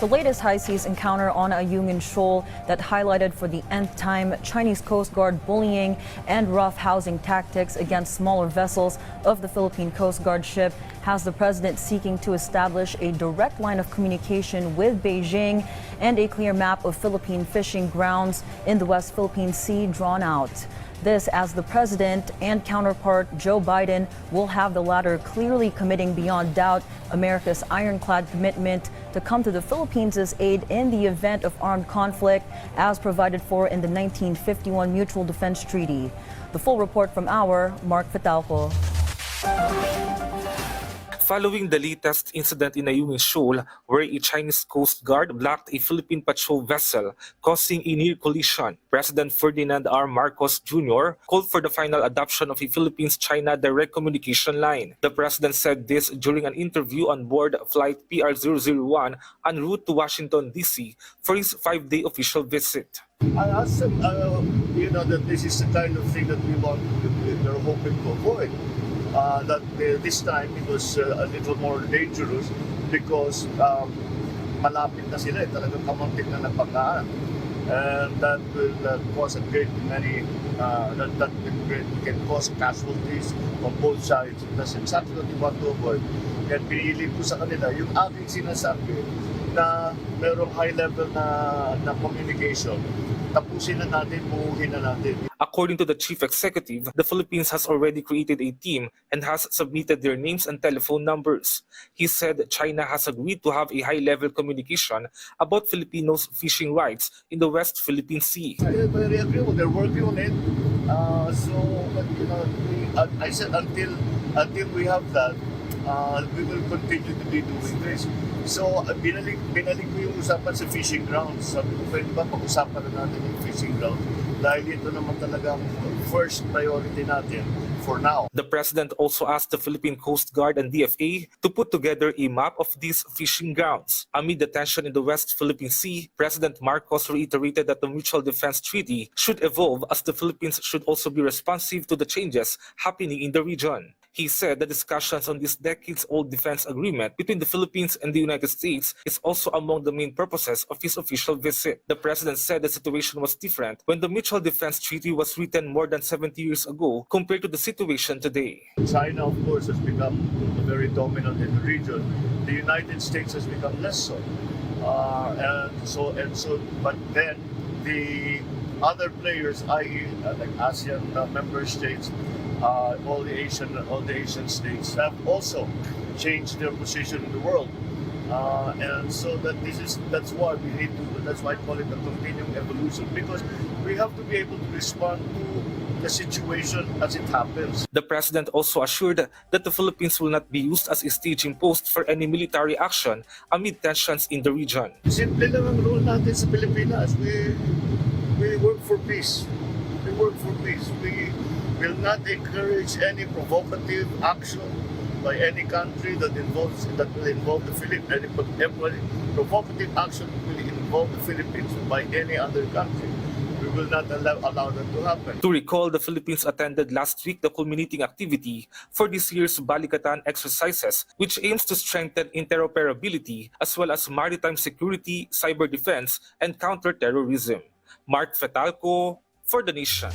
the latest high seas encounter on Ayungin Shoal that highlighted for the nth time Chinese Coast Guard bullying and roughhousing tactics against smaller vessels of the Philippine Coast Guard ship has the president seeking to establish a direct line of communication with Beijing and a clear map of Philippine fishing grounds in the West Philippine Sea drawn out. This as the president and counterpart Joe Biden will have the latter clearly committing beyond doubt America's ironclad commitment to come to the Philippines' aid in the event of armed conflict as provided for in the 1951 Mutual Defense Treaty. The full report from our Mark Fitalco. Following the latest incident in Ayungin Shoal, where a Chinese Coast Guard blocked a Philippine patrol vessel, causing a near collision, President Ferdinand R. Marcos Jr. called for the final adoption of a Philippines-China direct communication line. The president said this during an interview on board flight PR001 en route to Washington, D.C. for his 5-day official visit. I asked him, that this is the kind of thing that we're hoping to avoid. That this time it was a little more dangerous because malapit na sila, talagang kamuntik na napanggaan. And that will cause a great many, that can cause casualties on both sides. That's exactly what we want to avoid. Kaya pinili ko sa kanila yung aking sinasabi na mayroong high level na communication. Tapusin na natin, buuhin na natin. According to the chief executive, the Philippines has already created a team and has submitted their names and telephone numbers. He said China has agreed to have a high-level communication about Filipinos' fishing rights in the West Philippine Sea. They're very agreeable. They're working on it. I said until we have that, we will continue to be doing this. So, binalik ko yung usapan sa fishing grounds. Sabi ko, pwede ba pag-usapan na natin yung fishing grounds? Dahil ito naman talagang first priority natin for now. The president also asked the Philippine Coast Guard and DFA to put together a map of these fishing grounds. Amid the tension in the West Philippine Sea, President Marcos reiterated that the Mutual Defense Treaty should evolve as the Philippines should also be responsive to the changes happening in the region. He said the discussions on this decades-old defense agreement between the Philippines and the United States is also among the main purposes of his official visit. The president said the situation was different when the Mutual Defense Treaty was written more than 70 years ago compared to the situation today. China, of course, has become very dominant in the region. The United States has become less so. But then the other players, i.e., like ASEAN member states, all the Asian states have also changed their position in the world, and so that's why I call it a continuing evolution, because we have to be able to respond to the situation as it happens. The president also assured that the Philippines will not be used as a staging post for any military action amid tensions in the region. Simple lang ang rule natin sa Pilipinas. We work for peace. We work for peace. We will not encourage any provocative action by any country that will involve the Philippines. Any provocative action will involve the Philippines by any other country. We will not allow that to happen. To recall, the Philippines attended last week the culminating activity for this year's Balikatan exercises, which aims to strengthen interoperability as well as maritime security, cyber defense, and counter-terrorism. Mark Fitalco for The Nation.